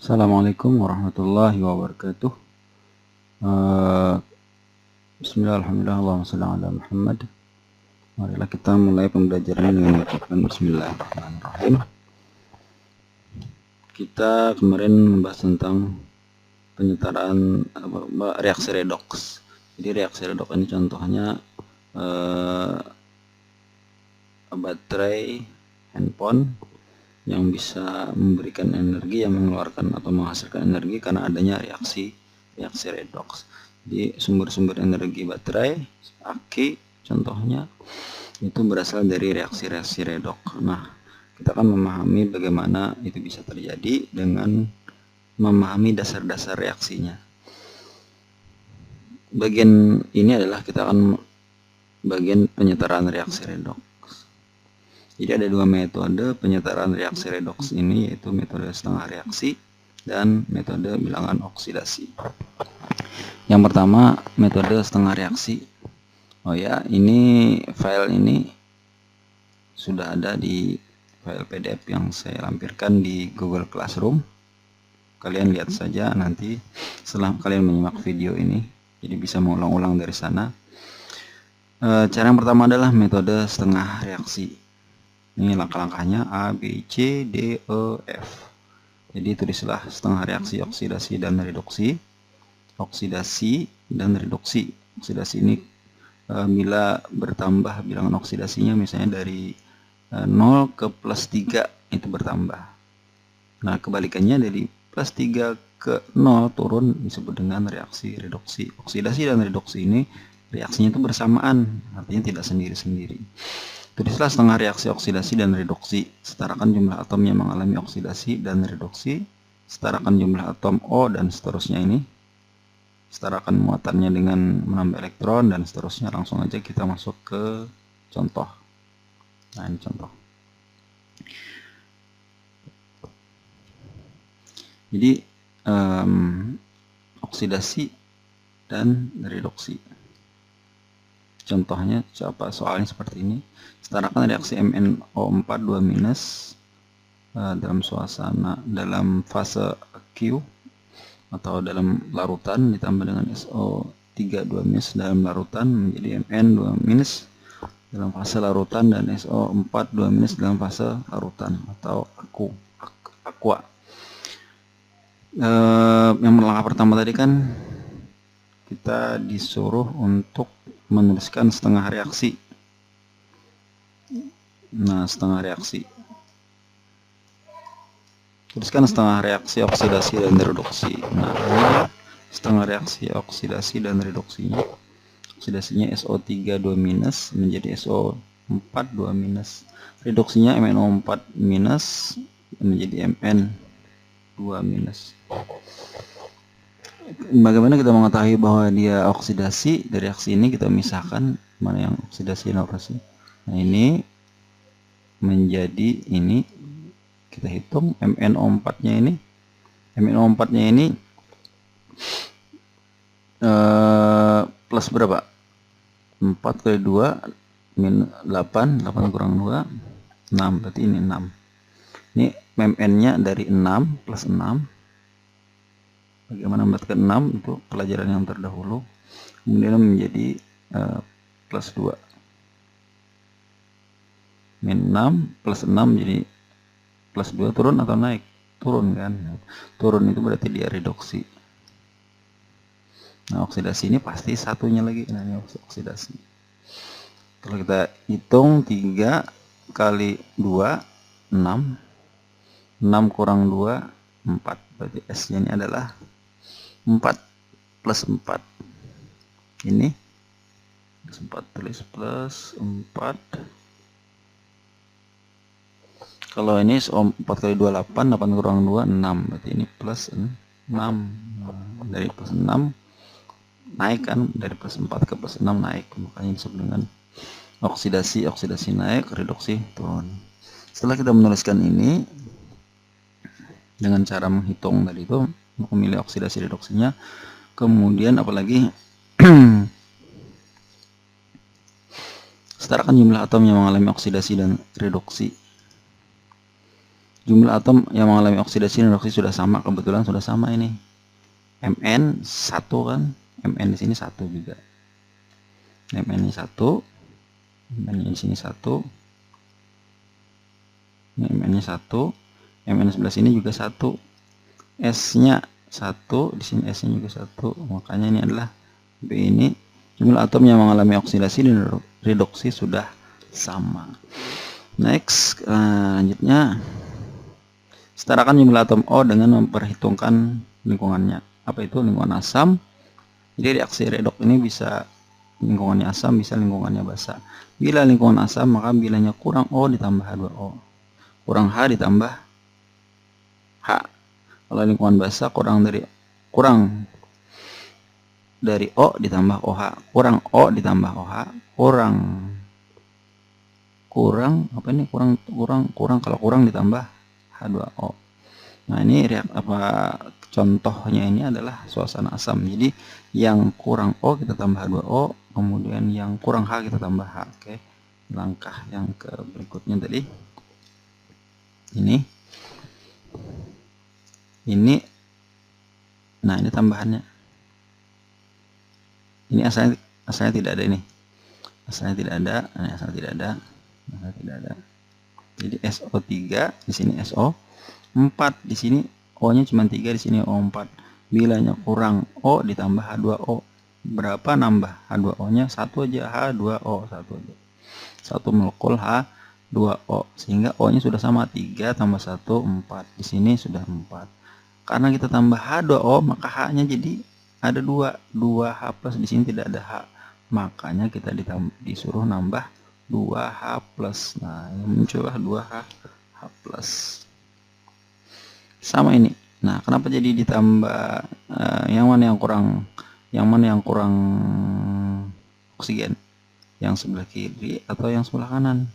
Assalamualaikum warahmatullahi wabarakatuh. Bismillah, alhamdulillah, Allahumma shalli ala Muhammad. Marilah kita mulai pembelajaran dengan mengucapkan Bismillahirrahmanirrahim. Kita kemarin membahas tentang penyetaraan reaksi redoks. Jadi reaksi redoks ini contohnya baterai handphone yang bisa memberikan energi, yang mengeluarkan atau menghasilkan energi karena adanya reaksi redoks. Jadi sumber-sumber energi baterai, aki contohnya itu berasal dari reaksi redoks. Nah, kita akan memahami bagaimana itu bisa terjadi dengan memahami dasar-dasar reaksinya. Bagian ini adalah kita akan bagian penyetaraan reaksi redoks. Jadi ada dua metode penyetaraan reaksi redoks ini, yaitu metode setengah reaksi dan metode bilangan oksidasi. Yang pertama, metode setengah reaksi. Oh ya, ini file ini sudah ada di file PDF yang saya lampirkan di Google Classroom. Kalian lihat saja nanti setelah kalian menyimak video ini, jadi bisa mengulang-ulang dari sana. Cara yang pertama adalah metode setengah reaksi. Ini langkah-langkahnya A, B, C, D, E, F. Jadi tulislah setengah reaksi oksidasi dan reduksi. Oksidasi dan reduksi. Oksidasi ini bila bertambah bilangan oksidasinya misalnya dari 0 ke plus 3 itu bertambah. Nah, kebalikannya dari plus 3 ke 0 turun disebut dengan reaksi reduksi. Oksidasi dan reduksi ini reaksinya itu bersamaan, artinya tidak sendiri-sendiri. Tulislah setengah reaksi oksidasi dan reduksi. Setarakan jumlah atom yang mengalami oksidasi dan reduksi. Setarakan jumlah atom O dan seterusnya ini. Setarakan muatannya dengan menambah elektron dan seterusnya. Langsung aja kita masuk ke contoh. Nah, ini contoh. Jadi oksidasi dan reduksi. Contohnya soalnya seperti ini. Setarakan reaksi MnO4 2- dalam fase Q atau dalam larutan ditambah dengan SO3 2- dalam larutan menjadi Mn 2- dalam fase larutan dan SO4 2- dalam fase larutan atau aqua. Yang langkah pertama tadi kan kita disuruh untuk menuliskan setengah reaksi. Nah, setengah reaksi. Tuliskan setengah reaksi oksidasi dan reduksi. Nah, ini setengah reaksi oksidasi dan reduksinya. Oksidasinya SO3 2- menjadi SO4 2-. Reduksinya MnO4- menjadi Mn 2-. Bagaimana kita mengetahui bahwa dia oksidasi? Dari reaksi ini kita misahkan mana yang oksidasi dan reduksi. Nah, ini menjadi ini, kita hitung MnO4-nya ini. MnO4-nya ini plus berapa? 4 kali 2 min 8 kurang 2 6, berarti ini 6. Ini Mn-nya dari 6 plus 6. Bagaimana mendapatkan 6 itu pelajaran yang terdahulu. Kemudian menjadi plus 2. Min 6 plus 6 jadi plus 2, turun atau naik? Turun kan? Turun itu berarti dia reduksi. Nah, oksidasi ini pasti satunya lagi. Nah, ini oksidasi. Kalau kita hitung 3 kali 2 6. 6 kurang 2 4. Berarti S-nya ini adalah 4 plus 4. Ini plus 4, tulis plus 4. Kalau ini 4 kali 2 8, 8 kurang 2 6, berarti ini plus 6. Dari plus 6 naik kan, dari plus 4 ke plus 6 naik, makanya disebut dengan oksidasi. Oksidasi naik, reduksi turun. Setelah kita menuliskan ini dengan cara menghitung tadi itu, memilih oksidasi reduksinya, kemudian apalagi setarakan jumlah atom yang mengalami oksidasi dan reduksi. Jumlah atom yang mengalami oksidasi dan redoksi sudah sama, kebetulan sudah sama ini. Mn 1 kan, Mn di sini 1 juga. Mn ini 1, Mn di sini 1. Ini Mn nya 1, Mn sebelah sini juga 1. S-nya 1, di sini S-nya juga 1. Makanya ini adalah B ini jumlah atom yang mengalami oksidasi dan redoksi sudah sama. Next, lanjutnya setarakan jumlah atom O dengan memperhitungkan lingkungannya. Apa itu lingkungan asam? Jadi reaksi redoks ini bisa lingkungannya asam, bisa lingkungannya basa. Bila lingkungan asam, maka bilanya kurang O ditambah H2O, kurang H ditambah H. Kalau lingkungan basa, kurang dari O ditambah OH, kurang O ditambah OH, kalau kurang ditambah H2O. Nah, ini contohnya ini adalah suasana asam. Jadi yang kurang O kita tambah H2O, kemudian yang kurang H kita tambah H. Oke. Langkah yang ke berikutnya tadi. Ini nah, ini tambahannya. Ini asalnya tidak ada ini. Asalnya tidak ada. Jadi SO3 di sini SO4, di sini O-nya cuma 3, di sini O4. Bilanya kurang O ditambah H2O. Berapa nambah H2O-nya? 1 aja, H2O, 1 aja. 1 molekul H2O. Sehingga O-nya sudah sama, 3 tambah 1, 4. Di sini sudah 4. Karena kita tambah H2O, maka H-nya jadi ada 2H plus, di sini tidak ada H. Makanya kita disuruh nambah 2H plus. Nah, ini muncullah 2H plus. Sama ini. Nah, kenapa jadi ditambah yang mana yang kurang oksigen? Yang sebelah kiri atau yang sebelah kanan?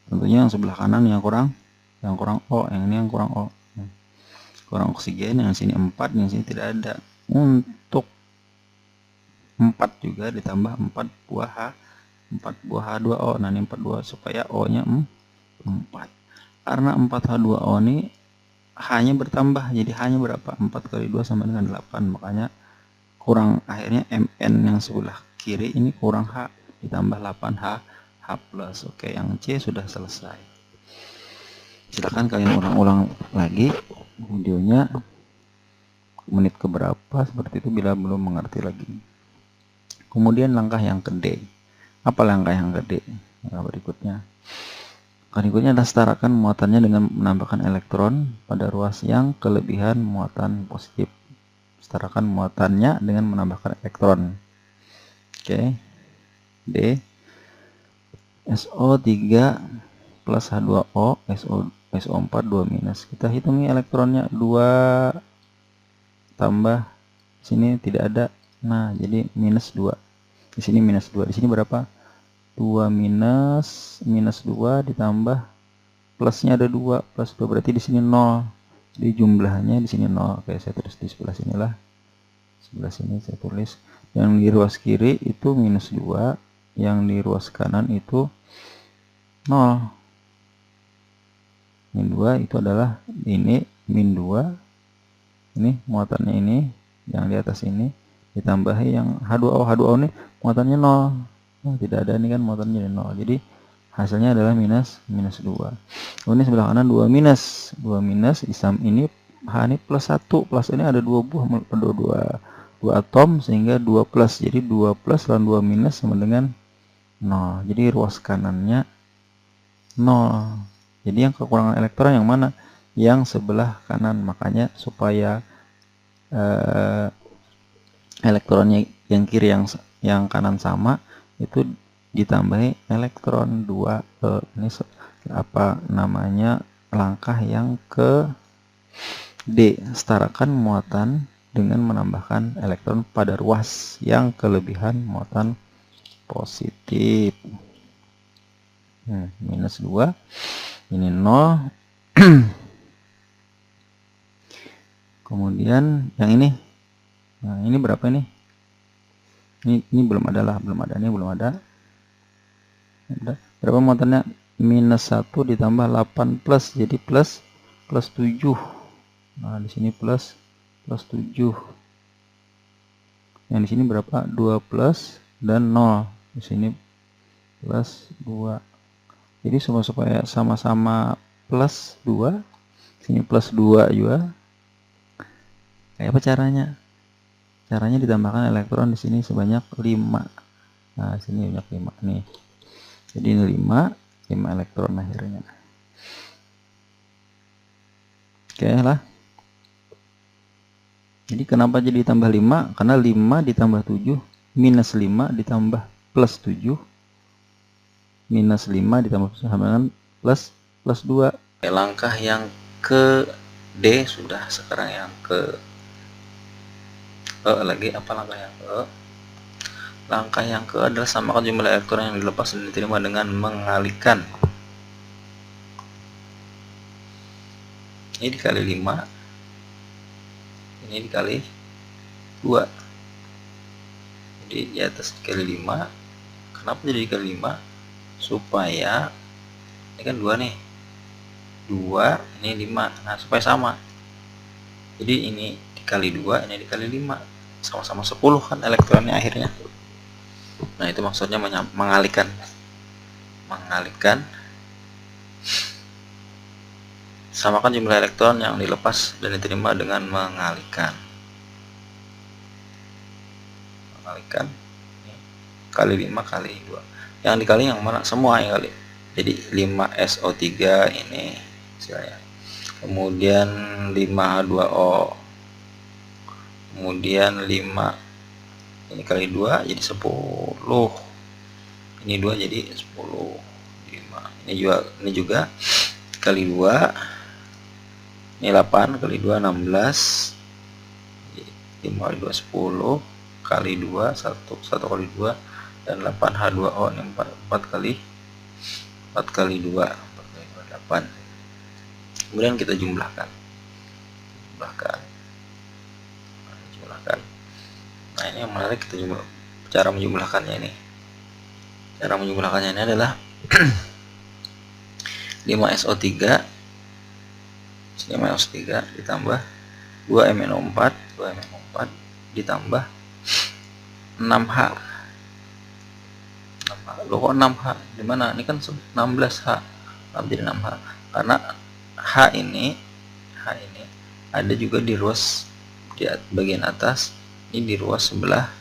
Tentunya yang sebelah kanan yang kurang O, yang ini yang kurang O. Kurang oksigen, yang sini 4, yang sini tidak ada. Untuk 4 juga ditambah 4 buah H2O. Nah, ini 4 buah supaya O-nya 4. Karena 4 H2O ini H-nya bertambah, jadi H-nya berapa? 4 kali 2 sama dengan 8. Makanya akhirnya Mn yang sebelah kiri ini kurang H, ditambah 8H plus. Oke, yang C sudah selesai. Silahkan kalian ulang-ulang lagi videonya menit keberapa seperti itu bila belum mengerti lagi. Kemudian langkah yang ke D. Apa langkah yang ke D? Berikutnya adalah setarakan muatannya dengan menambahkan elektron pada ruas yang kelebihan muatan positif. Setarakan muatannya dengan menambahkan elektron. Oke. D. SO3 plus H2O, SO4 2 minus. Kita hitungi elektronnya, 2 tambah sini tidak ada. Nah, jadi minus 2. Di sini minus 2. Di sini berapa? 2 minus 2 ditambah plusnya ada 2, plus 2 berarti di sini 0. Jadi jumlahnya di sini 0. Oke, saya tulis di sebelah sinilah. Sebelah sini saya tulis. Yang di ruas kiri itu minus 2, yang di ruas kanan itu 0. Min 2 itu adalah ini min 2. Ini muatannya ini yang di atas ini ditambahi yang H2O ini muatannya 0. Nah, tidak ada, ini kan muatannya 0. Jadi hasilnya adalah minus 2. Ini sebelah kanan 2 minus isam ini H ini plus 1. Plus ini ada 2 atom sehingga 2 plus. Jadi 2 plus lawan 2 minus sama dengan 0. Jadi ruas kanannya 0. Jadi yang kekurangan elektron yang mana? Yang sebelah kanan. Makanya supaya elektronnya yang kiri yang kanan sama, itu ditambahi elektron 2. Ini apa namanya, langkah yang ke D. Setarakan muatan dengan menambahkan elektron pada ruas yang kelebihan muatan positif. Minus 2, ini 0. Kemudian yang ini, nah ini berapa ini? Ini belum ada lah, ini belum ada. Berapa muatannya? minus 1 ditambah 8 plus, jadi plus 7. Nah, di sini plus 7. Yang di sini berapa? 2 plus dan 0. Di sini plus 2. Jadi supaya sama-sama plus 2, sini plus 2 juga. Kayak apa caranya? Caranya ditambahkan elektron di sini sebanyak 5. Nah, sini banyak 5 nih. Jadi ini 5 elektron akhirnya. Oke lah. Jadi kenapa jadi tambah 5? Karena 5 ditambah 7 minus 5 ditambah plus 7 minus 5 ditambah sama dengan plus 2. Oke, langkah yang ke D sudah. Sekarang yang ke E lagi. Apa langkah yang ke E? Langkah yang ke adalah samakan jumlah elektron yang dilepas dan diterima dengan mengalihkan. Ini dikali 5, ini dikali 2. Jadi di atas dikali 5. Kenapa jadi dikali 5? Supaya ini kan 2 nih, 2 ini 5. Nah, supaya sama, jadi ini dikali 2, ini dikali 5, sama-sama 10 kan elektronnya akhirnya. Nah, itu maksudnya mengalihkan. Samakan jumlah elektron yang dilepas dan diterima dengan mengalihkan. Kali 5 kali 2. Yang dikali yang mana? Semua yang kali. Jadi 5SO3 ini istilahnya. Kemudian 5H2O. Kemudian 5 ini kali 2 jadi 10. Ini 2 jadi 10. 5. Ini juga kali 2. Ini 8 kali 2 16. 5 kali 2 10 kali 2 1 kali 2 dan 8H2O ini 4 kali 2 8. Kemudian kita jumlahkan. Nah, ini yang menarik, kita cara menjumlahkannya ini. Cara menjumlahkannya ini adalah 5SO3 ditambah 2MnO4 ditambah 6H. Loh, kok 6H? Dimana? Ini kan 16H. Jadi 6H. Karena H ini ada juga di ruas di bagian atas. Ini di ruas sebelah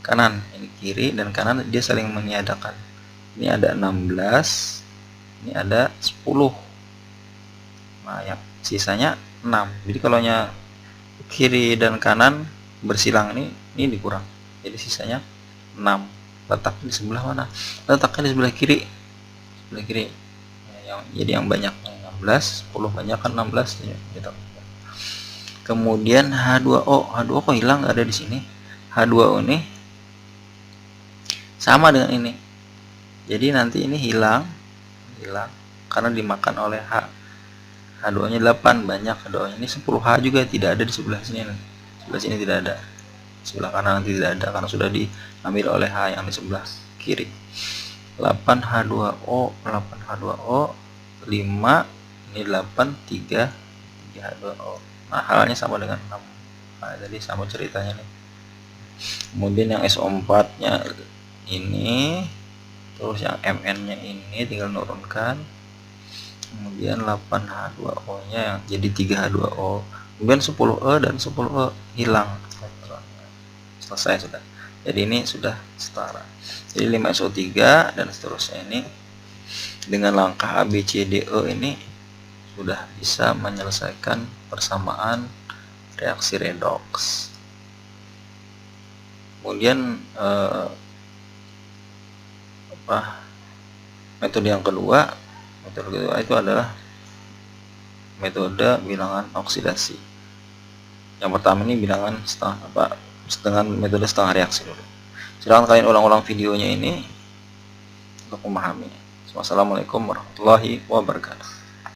kanan. Ini kiri dan kanan dia saling meniadakan. Ini ada 16. Ini ada 10. Nah, yang sisanya 6. Jadi kalau kiri dan kanan bersilang, ini dikurang. Jadi sisanya 6. Letaknya di sebelah mana? Letaknya di sebelah kiri. Jadi yang banyak 16, 10 banyak kan 16 gitu. Kemudian H2O kok hilang, nggak ada di sini. H2O ini sama dengan ini. Jadi nanti ini hilang karena dimakan oleh H2O nya 8, banyak H2O nya. Ini 10H juga tidak ada di sebelah sini. Sebelah sini tidak ada. Sebelah kanan nanti tidak ada karena sudah diambil oleh H yang di sebelah kiri. 8H2O 5, ini 8 3H2O. Nah, halnya sama dengan 6. Nah, jadi sama ceritanya nih. Kemudian yang SO4 nya ini, terus yang Mn nya ini tinggal nurunkan. Kemudian 8H2O nya yang jadi 3H2O. Kemudian 10E dan 10E hilang. Selesai sudah. Jadi ini sudah setara. Jadi 5SO3 dan seterusnya ini dengan langkah A, B, C, D, E ini sudah bisa menyelesaikan persamaan reaksi redoks. Kemudian metode kedua itu adalah metode bilangan oksidasi. Yang pertama ini bilangan dengan metode setengah reaksi dulu. Silahkan kalian ulang-ulang videonya ini untuk memahami. Wassalamualaikum warahmatullahi wabarakatuh.